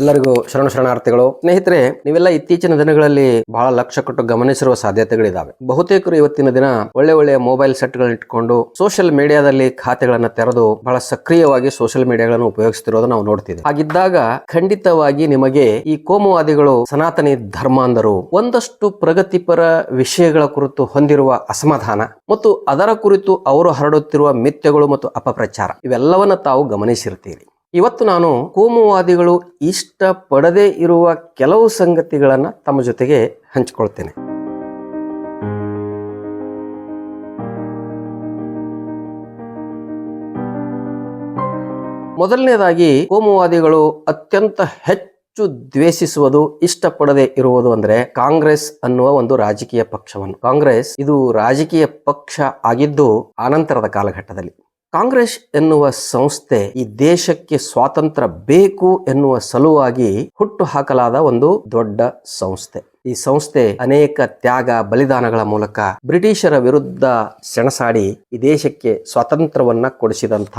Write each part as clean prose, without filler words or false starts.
ಎಲ್ಲರಿಗೂ ಶರಣಾರ್ಥಿಗಳು. ಸ್ನೇಹಿತರೆ, ನೀವೆಲ್ಲ ಇತ್ತೀಚಿನ ದಿನಗಳಲ್ಲಿ ಬಹಳ ಲಕ್ಷ್ಯ ಕೊಟ್ಟು ಗಮನಿಸಿರುವ ಸಾಧ್ಯತೆಗಳಿದಾವೆ. ಬಹುತೇಕರು ಇವತ್ತಿನ ದಿನ ಒಳ್ಳೆಯ ಮೊಬೈಲ್ ಸೆಟ್ಗಳನ್ನ ಇಟ್ಕೊಂಡು ಸೋಷಿಯಲ್ ಮೀಡಿಯಾದಲ್ಲಿ ಖಾತೆಗಳನ್ನ ತೆರೆದು ಬಹಳ ಸಕ್ರಿಯವಾಗಿ ಸೋಷಿಯಲ್ ಮೀಡಿಯಾಗಳನ್ನು ಉಪಯೋಗಿಸುತ್ತಿರೋದು ನಾವು ನೋಡ್ತೀವಿ. ಹಾಗಿದ್ದಾಗ ಖಂಡಿತವಾಗಿ ನಿಮಗೆ ಈ ಕೋಮುವಾದಿಗಳು, ಸನಾತನಿ ಧರ್ಮಾಂಧರು ಒಂದಷ್ಟು ಪ್ರಗತಿಪರ ವಿಷಯಗಳ ಕುರಿತು ಹೊಂದಿರುವ ಅಸಮಾಧಾನ ಮತ್ತು ಅದರ ಕುರಿತು ಅವರು ಹರಡುತ್ತಿರುವ ಮಿಥ್ಯಗಳು ಮತ್ತು ಅಪಪ್ರಚಾರ ಇವೆಲ್ಲವನ್ನ ತಾವು ಗಮನಿಸಿರ್ತೀರಿ. ಇವತ್ತು ನಾನು ಕೋಮುವಾದಿಗಳು ಇಷ್ಟಪಡದೇ ಇರುವ ಕೆಲವು ಸಂಗತಿಗಳನ್ನು ತಮ್ಮ ಜೊತೆಗೆ ಹಂಚಿಕೊಳ್ತೇನೆ. ಮೊದಲನೇದಾಗಿ, ಕೋಮುವಾದಿಗಳು ಅತ್ಯಂತ ಹೆಚ್ಚು ದ್ವೇಷಿಸುವುದು, ಇಷ್ಟಪಡದೆ ಇರುವುದು ಅಂದ್ರೆ ಕಾಂಗ್ರೆಸ್ ಅನ್ನುವ ಒಂದು ರಾಜಕೀಯ ಪಕ್ಷವನ್ನು. ಕಾಂಗ್ರೆಸ್ ಇದು ರಾಜಕೀಯ ಪಕ್ಷ ಆಗಿದ್ದು ಆನಂತರದ ಕಾಲಘಟ್ಟದಲ್ಲಿ. ಕಾಂಗ್ರೆಸ್ ಎನ್ನುವ ಸಂಸ್ಥೆ ಈ ದೇಶಕ್ಕೆ ಸ್ವಾತಂತ್ರ್ಯ ಬೇಕು ಎನ್ನುವ ಸಲುವಾಗಿ ಹುಟ್ಟು ಹಾಕಲಾದ ಒಂದು ದೊಡ್ಡ ಸಂಸ್ಥೆ. ಈ ಸಂಸ್ಥೆ ಅನೇಕ ತ್ಯಾಗ ಬಲಿದಾನಗಳ ಮೂಲಕ ಬ್ರಿಟಿಷರ ವಿರುದ್ಧ ಸೆಣಸಾಡಿ ಈ ದೇಶಕ್ಕೆ ಸ್ವಾತಂತ್ರ್ಯವನ್ನ ಕೊಡಿಸಿದಂಥ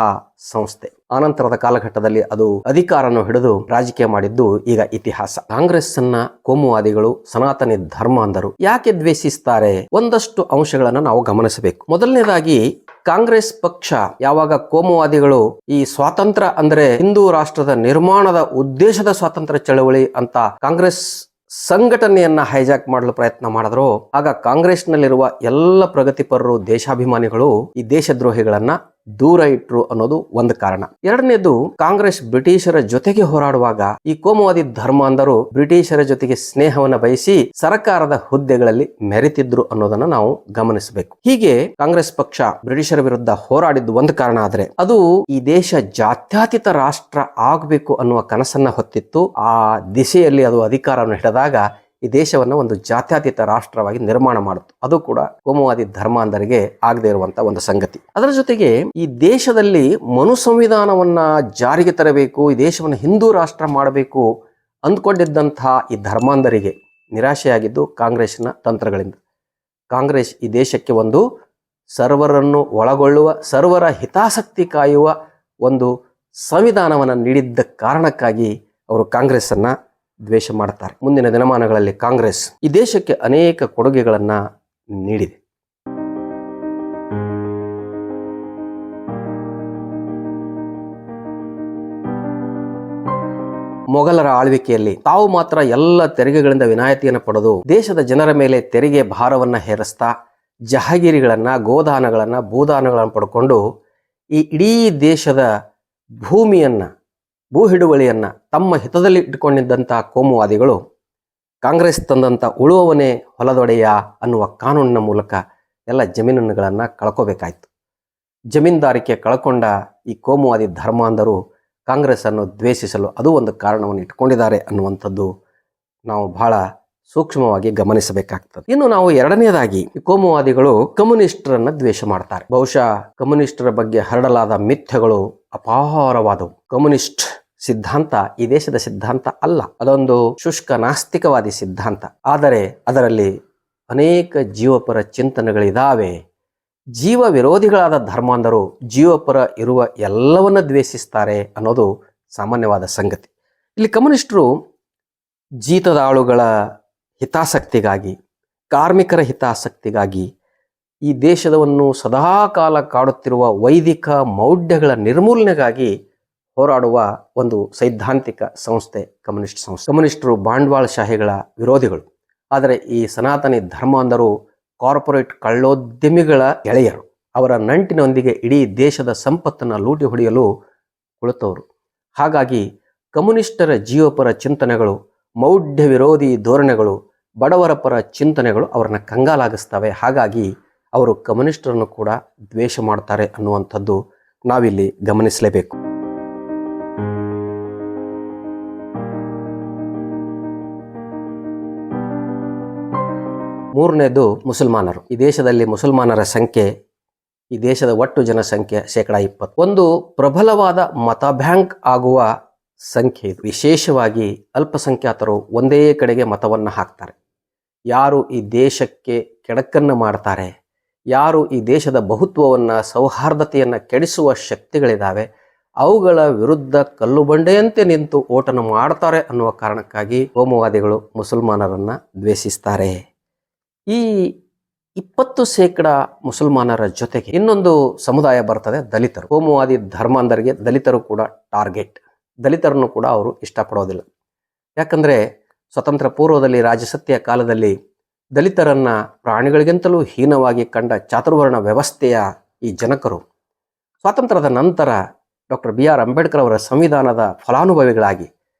ಸಂಸ್ಥೆ. ಆನಂತರದ ಕಾಲಘಟ್ಟದಲ್ಲಿ ಅದು ಅಧಿಕಾರವನ್ನು ಹಿಡಿದು ರಾಜಕೀಯ ಮಾಡಿದ್ದು ಈಗ ಇತಿಹಾಸ. ಕಾಂಗ್ರೆಸ್ ಅನ್ನ ಕೋಮುವಾದಿಗಳು, ಸನಾತನಿ ಧರ್ಮಾಂಧರು ಯಾಕೆ ದ್ವೇಷಿಸ್ತಾರೆ? ಒಂದಷ್ಟು ಅಂಶಗಳನ್ನು ನಾವು ಗಮನಿಸಬೇಕು. ಮೊದಲನೇದಾಗಿ, ಕಾಂಗ್ರೆಸ್ ಪಕ್ಷ ಯಾವಾಗ ಕೋಮುವಾದಿಗಳು ಈ ಸ್ವಾತಂತ್ರ್ಯ ಅಂದ್ರೆ ಹಿಂದೂ ರಾಷ್ಟ್ರದ ನಿರ್ಮಾಣದ ಉದ್ದೇಶದ ಸ್ವಾತಂತ್ರ್ಯ ಚಳವಳಿ ಅಂತ ಕಾಂಗ್ರೆಸ್ ಸಂಘಟನೆಯನ್ನ ಹೈಜಾಕ್ ಮಾಡಲು ಪ್ರಯತ್ನ ಮಾಡಿದ್ರು, ಆಗ ಕಾಂಗ್ರೆಸ್ನಲ್ಲಿರುವ ಎಲ್ಲ ಪ್ರಗತಿಪರರು, ದೇಶಾಭಿಮಾನಿಗಳು ಈ ದೇಶದ್ರೋಹಿಗಳನ್ನ ದೂರ ಇಟ್ರು ಅನ್ನೋದು ಒಂದು ಕಾರಣ. ಎರಡನೇದು, ಕಾಂಗ್ರೆಸ್ ಬ್ರಿಟಿಷರ ಜೊತೆಗೆ ಹೋರಾಡುವಾಗ ಈ ಕೋಮುವಾದಿ ಧರ್ಮಾಂಧರು ಬ್ರಿಟಿಷರ ಜೊತೆಗೆ ಸ್ನೇಹವನ್ನ ಬಯಸಿ ಸರ್ಕಾರದ ಹುದ್ದೆಗಳಲ್ಲಿ ಮೆರೆತಿದ್ರು ಅನ್ನೋದನ್ನ ನಾವು ಗಮನಿಸಬೇಕು. ಹೀಗೆ ಕಾಂಗ್ರೆಸ್ ಪಕ್ಷ ಬ್ರಿಟಿಷರ ವಿರುದ್ಧ ಹೋರಾಡಿದ್ದು ಒಂದು ಕಾರಣ ಆದ್ರೆ, ಅದು ಈ ದೇಶ ಜಾತ್ಯತೀತ ರಾಷ್ಟ್ರ ಆಗಬೇಕು ಅನ್ನುವ ಕನಸನ್ನ ಹೊತ್ತಿತ್ತು. ಆ ದಿಶೆಯಲ್ಲಿ ಅದು ಅಧಿಕಾರವನ್ನು ಹಿಡಿದಾಗ ಈ ದೇಶವನ್ನ ಒಂದು ಜಾತ್ಯತೀತ ರಾಷ್ಟ್ರವಾಗಿ ನಿರ್ಮಾಣ ಮಾಡಿತು. ಅದು ಕೂಡ ಕೋಮುವಾದಿ ಧರ್ಮಾಂಧರಿಗೆ ಆಗದೆ ಇರುವಂತ ಒಂದು ಸಂಗತಿ. ಅದರ ಜೊತೆಗೆ ಈ ದೇಶದಲ್ಲಿ ಮನು ಸಂವಿಧಾನವನ್ನ ಜಾರಿಗೆ ತರಬೇಕು, ಈ ದೇಶವನ್ನು ಹಿಂದೂ ರಾಷ್ಟ್ರ ಮಾಡಬೇಕು ಅಂದ್ಕೊಂಡಿದ್ದಂತಹ ಈ ಧರ್ಮಾಂಧರಿಗೆ ನಿರಾಶೆಯಾಗಿದ್ದು ಕಾಂಗ್ರೆಸ್ನ ತಂತ್ರಗಳಿಂದ. ಕಾಂಗ್ರೆಸ್ ಈ ದೇಶಕ್ಕೆ ಒಂದು ಸರ್ವರನ್ನು ಒಳಗೊಳ್ಳುವ, ಸರ್ವರ ಹಿತಾಸಕ್ತಿ ಕಾಯುವ ಒಂದು ಸಂವಿಧಾನವನ್ನು ನೀಡಿದ್ದ ಕಾರಣಕ್ಕಾಗಿ ಅವರು ಕಾಂಗ್ರೆಸ್ ಅನ್ನ ದ್ವೇಷ ಮಾಡ್ತಾರೆ. ಮುಂದಿನ ದಿನಮಾನಗಳಲ್ಲಿ ಕಾಂಗ್ರೆಸ್ ಈ ದೇಶಕ್ಕೆ ಅನೇಕ ಕೊಡುಗೆಗಳನ್ನ ನೀಡಿದೆ. ಮೊಘಲರ ಆಳ್ವಿಕೆಯಲ್ಲಿ ತಾವು ಮಾತ್ರ ಎಲ್ಲ ತೆರಿಗೆಗಳಿಂದ ವಿನಾಯಿತಿಯನ್ನು ಪಡೆದು ದೇಶದ ಜನರ ಮೇಲೆ ತೆರಿಗೆ ಭಾರವನ್ನ ಹೇರಿಸ್ತಾ ಜಹಾಗೀರಿಗಳನ್ನ, ಗೋದಾನಗಳನ್ನ, ಭೂದಾನಗಳನ್ನು ಪಡ್ಕೊಂಡು ಈ ಇಡೀ ದೇಶದ ಭೂಮಿಯನ್ನ, ಭೂ ಹಿಡುವಳಿಯನ್ನ ತಮ್ಮ ಹಿತದಲ್ಲಿ ಇಟ್ಟುಕೊಂಡಿದ್ದಂತಹ ಕೋಮುವಾದಿಗಳು ಕಾಂಗ್ರೆಸ್ ತಂದಂತ ಉಳುವವನೇ ಹೊಲದೊಡೆಯ ಅನ್ನುವ ಕಾನೂನಿನ ಮೂಲಕ ಎಲ್ಲ ಜಮೀನುಗಳನ್ನ ಕಳ್ಕೋಬೇಕಾಯ್ತು. ಜಮೀನ್ದಾರಿಕೆ ಕಳ್ಕೊಂಡ ಈ ಕೋಮುವಾದಿ ಧರ್ಮಾಂಧರು ಕಾಂಗ್ರೆಸ್ ಅನ್ನು ದ್ವೇಷಿಸಲು ಅದು ಒಂದು ಕಾರಣವನ್ನು ಇಟ್ಕೊಂಡಿದ್ದಾರೆ ಅನ್ನುವಂಥದ್ದು ನಾವು ಬಹಳ ಸೂಕ್ಷ್ಮವಾಗಿ ಗಮನಿಸಬೇಕಾಗ್ತದೆ. ಇನ್ನು ನಾವು ಎರಡನೇದಾಗಿ, ಈ ಕೋಮುವಾದಿಗಳು ಕಮ್ಯುನಿಸ್ಟರನ್ನ ದ್ವೇಷ ಮಾಡ್ತಾರೆ. ಬಹುಶಃ ಕಮ್ಯುನಿಸ್ಟರ ಬಗ್ಗೆ ಹರಡಲಾದ ಮಿಥ್ಯಗಳು ಅಪಾರವಾದವು. ಕಮ್ಯುನಿಸ್ಟ್ ಸಿದ್ಧಾಂತ ಈ ದೇಶದ ಸಿದ್ಧಾಂತ ಅಲ್ಲ, ಅದೊಂದು ಶುಷ್ಕ ನಾಸ್ತಿಕವಾದಿ ಸಿದ್ಧಾಂತ. ಆದರೆ ಅದರಲ್ಲಿ ಅನೇಕ ಜೀವಪರ ಚಿಂತನೆಗಳಿದಾವೆ. ಜೀವ ವಿರೋಧಿಗಳಾದ ಧರ್ಮಾಂಧರು ಜೀವಪರ ಇರುವ ಎಲ್ಲವನ್ನ ದ್ವೇಷಿಸ್ತಾರೆ ಅನ್ನೋದು ಸಾಮಾನ್ಯವಾದ ಸಂಗತಿ. ಇಲ್ಲಿ ಕಮ್ಯುನಿಸ್ಟರು ಜೀತದ ಆಳುಗಳ ಹಿತಾಸಕ್ತಿಗಾಗಿ, ಕಾರ್ಮಿಕರ ಹಿತಾಸಕ್ತಿಗಾಗಿ, ಈ ದೇಶದವನ್ನು ಸದಾಕಾಲ ಕಾಡುತ್ತಿರುವ ವೈದಿಕ ಮೌಢ್ಯಗಳ ನಿರ್ಮೂಲನೆಗಾಗಿ ಹೋರಾಡುವ ಒಂದು ಸೈದ್ಧಾಂತಿಕ ಸಂಸ್ಥೆ ಕಮ್ಯುನಿಸ್ಟ್ ಸಂಸ್ಥೆ. ಕಮ್ಯುನಿಸ್ಟರು ಬಂಡವಾಳಶಾಹಿಗಳ ವಿರೋಧಿಗಳು. ಆದರೆ ಈ ಸನಾತನಿ ಧರ್ಮಾಂಧರು ಕಾರ್ಪೊರೇಟ್ ಕಳ್ಳೋದ್ಯಮಿಗಳ ಗೆಳೆಯರು. ಅವರ ನಂಟಿನೊಂದಿಗೆ ಇಡೀ ದೇಶದ ಸಂಪತ್ತನ್ನು ಲೂಟಿ ಹೊಡೆಯಲು ಕುಳಿತವರು. ಹಾಗಾಗಿ ಕಮ್ಯುನಿಸ್ಟರ ಜೀವಪರ ಚಿಂತನೆಗಳು, ಮೌಢ್ಯ ವಿರೋಧಿ ಧೋರಣೆಗಳು, ಬಡವರ ಪರ ಚಿಂತನೆಗಳು ಅವರನ್ನ ಕಂಗಾಲಾಗಿಸ್ತವೆ. ಹಾಗಾಗಿ ಅವರು ಕಮ್ಯುನಿಸ್ಟರನ್ನು ಕೂಡ ದ್ವೇಷ ಮಾಡ್ತಾರೆ ಅನ್ನುವಂಥದ್ದು ನಾವಿಲ್ಲಿ ಗಮನಿಸಲೇಬೇಕು. ಮೂರನೇದು, ಮುಸಲ್ಮಾನರು. ಈ ದೇಶದಲ್ಲಿ ಮುಸಲ್ಮಾನರ ಸಂಖ್ಯೆ ಈ ದೇಶದ ಒಟ್ಟು ಜನಸಂಖ್ಯೆ 20%. ಒಂದು ಪ್ರಬಲವಾದ ಮತ ಬ್ಯಾಂಕ್ ಆಗುವ ಸಂಖ್ಯೆ ಇದು. ವಿಶೇಷವಾಗಿ ಅಲ್ಪಸಂಖ್ಯಾತರು ಒಂದೇ ಕಡೆಗೆ ಮತವನ್ನು ಹಾಕ್ತಾರೆ. ಯಾರು ಈ ದೇಶಕ್ಕೆ ಕೆಡಕನ್ನು ಮಾಡ್ತಾರೆ, ಯಾರು ಈ ದೇಶದ ಬಹುತ್ವವನ್ನು, ಸೌಹಾರ್ದತೆಯನ್ನು ಕೆಡಿಸುವ ಶಕ್ತಿಗಳಿದ್ದಾವೆ, ಅವುಗಳ ವಿರುದ್ಧ ಕಲ್ಲು ಬಂಡೆಯಂತೆ ನಿಂತು ಓಟನ್ನು ಮಾಡ್ತಾರೆ ಅನ್ನುವ ಕಾರಣಕ್ಕಾಗಿ ಕೋಮುವಾದಿಗಳು ಮುಸಲ್ಮಾನರನ್ನ ದ್ವೇಷಿಸ್ತಾರೆ. ಈ 20% ಮುಸಲ್ಮಾನರ ಜೊತೆಗೆ ಇನ್ನೊಂದು ಸಮುದಾಯ ಬರ್ತದೆ, ದಲಿತರು. ಕೋಮುವಾದಿ ಧರ್ಮಾಂಧರಿಗೆ ದಲಿತರು ಕೂಡ ಟಾರ್ಗೆಟ್. ದಲಿತರನ್ನು ಕೂಡ ಅವರು ಇಷ್ಟಪಡೋದಿಲ್ಲ. ಯಾಕಂದ್ರೆ ಸ್ವತಂತ್ರ ಪೂರ್ವದಲ್ಲಿ ರಾಜಸತ್ಯ ಕಾಲದಲ್ಲಿ ದಲಿತರನ್ನ ಪ್ರಾಣಿಗಳಿಗಿಂತಲೂ ಹೀನವಾಗಿ ಕಂಡ ಚಾತುರ್ವರ್ಣ ವ್ಯವಸ್ಥೆಯ ಈ ಜನಕರು ಸ್ವಾತಂತ್ರ್ಯದ ನಂತರ ಡಾಕ್ಟರ್ BR ಅಂಬೇಡ್ಕರ್ ಅವರ ಸಂವಿಧಾನದ ಫಲಾನುಭವಿಗಳಾಗಿ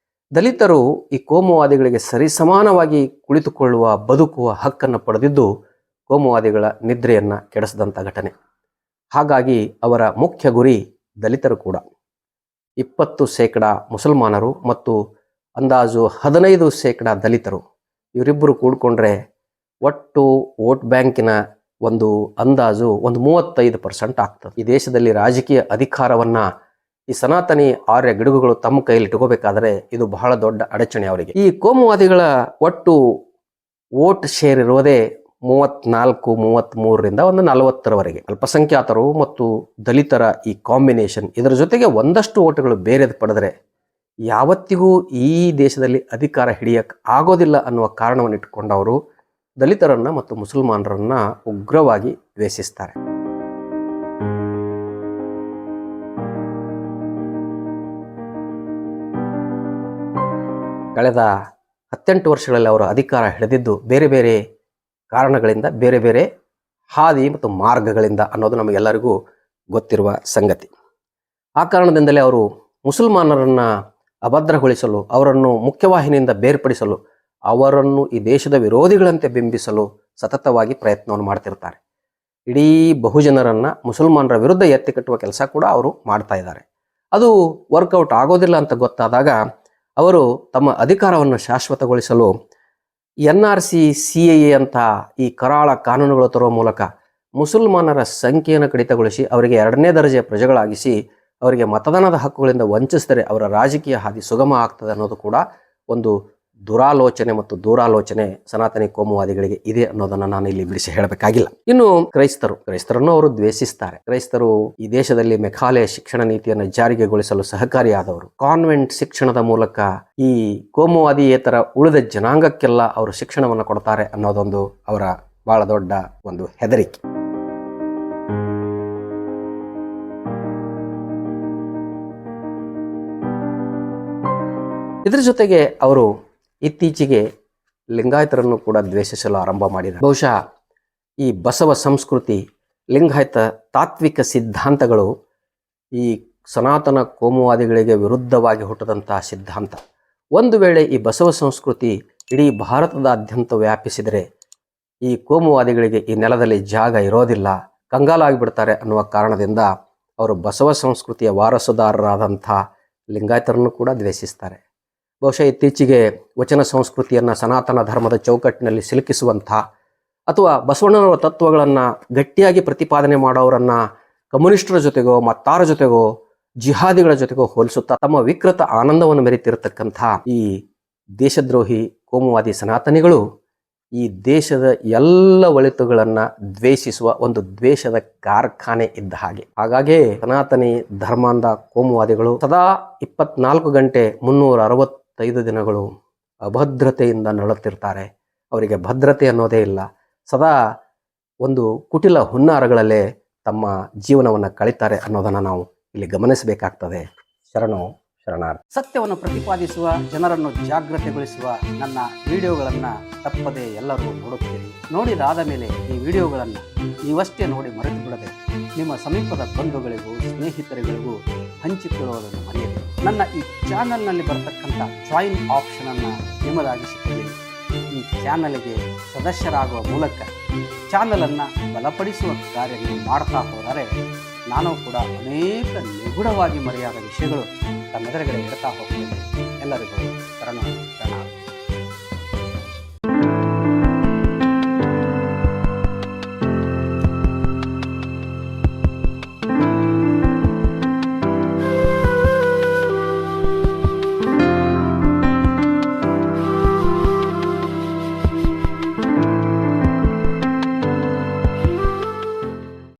ದಲಿತರು ಈ ಕೋಮುವಾದಿಗಳಿಗೆ ಸರಿಸಮಾನವಾಗಿ ಕುಳಿತುಕೊಳ್ಳುವ ಬದುಕುವ ಹಕ್ಕನ್ನು ಪಡೆದಿದ್ದು ಕೋಮುವಾದಿಗಳ ನಿದ್ರೆಯನ್ನು ಕೆಡಿಸಿದಂಥ ಘಟನೆ. ಹಾಗಾಗಿ ಅವರ ಮುಖ್ಯ ಗುರಿ ದಲಿತರು ಕೂಡ. 20% ಮುಸಲ್ಮಾನರು ಮತ್ತು ಅಂದಾಜು 15% ದಲಿತರು, ಇವರಿಬ್ಬರು ಕೂಡಿಕೊಂಡ್ರೆ ಒಟ್ಟು ವೋಟ್ ಬ್ಯಾಂಕಿನ ಒಂದು ಅಂದಾಜು 35% ಆಗ್ತದೆ. ಈ ದೇಶದಲ್ಲಿ ರಾಜಕೀಯ ಅಧಿಕಾರವನ್ನ ಈ ಸನಾತನಿ ಆರ್ಯ ಗಿಡುಗುಗಳು ತಮ್ಮ ಕೈಯಲ್ಲಿ ಇಟ್ಕೋಬೇಕಾದ್ರೆ ಇದು ಬಹಳ ದೊಡ್ಡ ಅಡಚಣೆ ಅವರಿಗೆ. ಈ ಕೋಮುವಾದಿಗಳ ಒಟ್ಟು ವೋಟ್ ಶೇರ್ ಇರುವುದೇ 34-33ರಿಂದ 40ರವರೆಗೆ. ಅಲ್ಪಸಂಖ್ಯಾತರು ಮತ್ತು ದಲಿತರ ಈ ಕಾಂಬಿನೇಷನ್, ಇದರ ಜೊತೆಗೆ ಒಂದಷ್ಟು ಓಟುಗಳು ಬೇರೆದು ಪಡೆದರೆ ಯಾವತ್ತಿಗೂ ಈ ದೇಶದಲ್ಲಿ ಅಧಿಕಾರ ಹಿಡಿಯಕ್ಕೆ ಆಗೋದಿಲ್ಲ ಅನ್ನುವ ಕಾರಣವನ್ನು ಇಟ್ಟುಕೊಂಡವರು ದಲಿತರನ್ನ ಮತ್ತು ಮುಸಲ್ಮಾನರನ್ನ ಉಗ್ರವಾಗಿ ದ್ವೇಷಿಸ್ತಾರೆ. ಕಳೆದ 18 ವರ್ಷಗಳಲ್ಲಿ ಅವರು ಅಧಿಕಾರ ಹಿಡಿದಿದ್ದು ಬೇರೆ ಬೇರೆ ಕಾರಣಗಳಿಂದ, ಬೇರೆ ಬೇರೆ ಹಾದಿ ಮತ್ತು ಮಾರ್ಗಗಳಿಂದ ಅನ್ನೋದು ನಮಗೆಲ್ಲರಿಗೂ ಗೊತ್ತಿರುವ ಸಂಗತಿ. ಆ ಕಾರಣದಿಂದಲೇ ಅವರು ಮುಸಲ್ಮಾನರನ್ನ ಅಭದ್ರಗೊಳಿಸಲು, ಅವರನ್ನು ಮುಖ್ಯವಾಹಿನಿಯಿಂದ ಬೇರ್ಪಡಿಸಲು, ಅವರನ್ನು ಈ ದೇಶದ ವಿರೋಧಿಗಳಂತೆ ಬಿಂಬಿಸಲು ಸತತವಾಗಿ ಪ್ರಯತ್ನವನ್ನು ಮಾಡ್ತಿರ್ತಾರೆ. ಇಡೀ ಬಹುಜನರನ್ನ ಮುಸಲ್ಮಾನರ ವಿರುದ್ಧ ಎತ್ತಿ ಕಟ್ಟುವ ಕೆಲಸ ಕೂಡ ಅವರು ಮಾಡ್ತಾ ಇದ್ದಾರೆ. ಅದು ವರ್ಕೌಟ್ ಆಗೋದಿಲ್ಲ ಅಂತ ಗೊತ್ತಾದಾಗ ಅವರು ತಮ್ಮ ಅಧಿಕಾರವನ್ನು ಶಾಶ್ವತಗೊಳಿಸಲು NRC CAA ಅಂತ ಈ ಕರಾಳ ಕಾನೂನುಗಳು ತರುವ ಮೂಲಕ ಮುಸಲ್ಮಾನರ ಸಂಖ್ಯೆಯನ್ನು ಕಡಿತಗೊಳಿಸಿ ಅವರಿಗೆ 2ನೇ ದರ್ಜೆಯ ಪ್ರಜೆಗಳಾಗಿಸಿ ಅವರಿಗೆ ಮತದಾನದ ಹಕ್ಕುಗಳಿಂದ ವಂಚಿಸಿದರೆ ಅವರ ರಾಜಕೀಯ ಹಾದಿ ಸುಗಮ ಆಗ್ತದೆ ಅನ್ನೋದು ಕೂಡ ಒಂದು ದುರಾಲೋಚನೆ ಮತ್ತು ದೂರಾಲೋಚನೆ ಸನಾತನಿ ಕೋಮುವಾದಿಗಳಿಗೆ ಇದೆ ಅನ್ನೋದನ್ನ ನಾನು ಇಲ್ಲಿ ಬಿಡಿಸಿ ಹೇಳಬೇಕಾಗಿಲ್ಲ. ಇನ್ನು ಕ್ರೈಸ್ತರನ್ನು ಅವರು ದ್ವೇಷಿಸ್ತಾರೆ. ಕ್ರೈಸ್ತರು ಈ ದೇಶದಲ್ಲಿ ಮೆಕಾಲೆ ಶಿಕ್ಷಣ ನೀತಿಯನ್ನು ಜಾರಿಗೆಗೊಳಿಸಲು ಸಹಕಾರಿಯಾದವರು. ಕಾನ್ವೆಂಟ್ ಶಿಕ್ಷಣದ ಮೂಲಕ ಈ ಕೋಮುವಾದಿಯೇತರ ಉಳಿದ ಜನಾಂಗಕ್ಕೆಲ್ಲ ಅವರು ಶಿಕ್ಷಣವನ್ನು ಕೊಡ್ತಾರೆ ಅನ್ನೋದೊಂದು ಅವರ ಬಹಳ ದೊಡ್ಡ ಒಂದು ಹೆದರಿಕೆ. ಇದರ ಜೊತೆಗೆ ಅವರು ಇತ್ತೀಚೆಗೆ ಲಿಂಗಾಯತರನ್ನು ಕೂಡ ದ್ವೇಷಿಸಲು ಆರಂಭ ಮಾಡಿದ್ದಾರೆ. ಬಹುಶಃ ಈ ಬಸವ ಸಂಸ್ಕೃತಿ, ಲಿಂಗಾಯತ ತಾತ್ವಿಕ ಸಿದ್ಧಾಂತಗಳು ಈ ಸನಾತನ ಕೋಮುವಾದಿಗಳಿಗೆ ವಿರುದ್ಧವಾಗಿ ಹುಟ್ಟಿದಂತಹ ಸಿದ್ಧಾಂತ. ಒಂದು ವೇಳೆ ಈ ಬಸವ ಸಂಸ್ಕೃತಿ ಇಡೀ ಭಾರತದಾದ್ಯಂತ ವ್ಯಾಪಿಸಿದರೆ ಈ ಕೋಮುವಾದಿಗಳಿಗೆ ಈ ನೆಲದಲ್ಲಿ ಜಾಗ ಇರೋದಿಲ್ಲ, ಕಂಗಾಲಾಗಿಬಿಡ್ತಾರೆ ಅನ್ನುವ ಕಾರಣದಿಂದ ಅವರು ಬಸವ ಸಂಸ್ಕೃತಿಯ ವಾರಸುದಾರರಾದಂಥ ಲಿಂಗಾಯತರನ್ನು ಕೂಡ ದ್ವೇಷಿಸ್ತಾರೆ. ಬಹುಶಃ ಇತ್ತೀಚೆಗೆ ವಚನ ಸಂಸ್ಕೃತಿಯನ್ನು ಸನಾತನ ಧರ್ಮದ ಚೌಕಟ್ಟಿನಲ್ಲಿ ಸಿಲುಕಿಸುವಂಥ ಅಥವಾ ಬಸವಣ್ಣನವರ ತತ್ವಗಳನ್ನು ಗಟ್ಟಿಯಾಗಿ ಪ್ರತಿಪಾದನೆ ಮಾಡೋರನ್ನ ಕಮ್ಯುನಿಸ್ಟರ ಜೊತೆಗೋ ಮತ್ತಾರ ಜೊತೆಗೋ ಜಿಹಾದಿಗಳ ಜೊತೆಗೋ ಹೋಲಿಸುತ್ತಾ ತಮ್ಮ ವಿಕೃತ ಆನಂದವನ್ನು ಮೆರೆತಿರತಕ್ಕಂಥ ಈ ದೇಶದ್ರೋಹಿ ಕೋಮುವಾದಿ ಸನಾತನಿಗಳು ಈ ದೇಶದ ಎಲ್ಲ ಒಳಿತುಗಳನ್ನು ದ್ವೇಷಿಸುವ ಒಂದು ದ್ವೇಷದ ಕಾರ್ಖಾನೆ ಇದ್ದ ಹಾಗೆ. ಹಾಗಾಗಿ ಸನಾತನಿ ಧರ್ಮಾಂಧ ಕೋಮುವಾದಿಗಳು ಸದಾ 24 ಗಂಟೆ 365 ದಿನಗಳು ಅಭದ್ರತೆಯಿಂದ ನರಳುತ್ತಿರ್ತಾರೆ. ಅವರಿಗೆ ಭದ್ರತೆ ಅನ್ನೋದೇ ಇಲ್ಲ. ಸದಾ ಒಂದು ಕುಟಿಲ ಹುನ್ನಾರಗಳಲ್ಲೇ ತಮ್ಮ ಜೀವನವನ್ನು ಕಳೀತಾರೆ ಅನ್ನೋದನ್ನು ನಾವು ಇಲ್ಲಿ ಗಮನಿಸಬೇಕಾಗ್ತದೆ. ಶರಣು ಶರಣಾರ್ಥಿ. ಸತ್ಯವನ್ನು ಪ್ರತಿಪಾದಿಸುವ, ಜನರನ್ನು ಜಾಗೃತಿಗೊಳಿಸುವ ನನ್ನ ವಿಡಿಯೋಗಳನ್ನು ತಪ್ಪದೆ ಎಲ್ಲರೂ ನೋಡುತ್ತೀರಿ. ನೋಡಿದಾದ ಮೇಲೆ ಈ ವಿಡಿಯೋಗಳನ್ನು ನೀವಷ್ಟೇ ನೋಡಿ ಮರೆತು ಬಿಡದೆ ನಿಮ್ಮ ಸಮೀಪದ ಬಂಧುಗಳಿಗೂ ಸ್ನೇಹಿತರುಗಳಿಗೂ ಹಂಚಿಕೊಳ್ಳುವುದನ್ನು ಮರೆಯದೆ ನನ್ನ ಈ ಚಾನಲ್ನಲ್ಲಿ ಬರತಕ್ಕಂಥ ಜಾಯಿನ್ ಆಪ್ಷನನ್ನು ನಿಮ್ಮದಾಗಿಸಿಕೊಳ್ಳಿ. ಈ ಚಾನಲ್ಗೆ ಸದಸ್ಯರಾಗುವ ಮೂಲಕ ಚಾನಲನ್ನು ಬಲಪಡಿಸುವ ಕಾರ್ಯ ನೀವು ಮಾಡ್ತಾ ಹೋದರೆ ನಾನು ಕೂಡ ಅನೇಕ ನಿಗೂಢವಾಗಿ ಮರೆಯಾದ ವಿಷಯಗಳು ತಮ್ಮೆದುರುಗಡೆ ಇಡ್ತಾ ಹೋಗ್ತೇನೆ. ಎಲ್ಲರಿಗೂ ಶರಣು.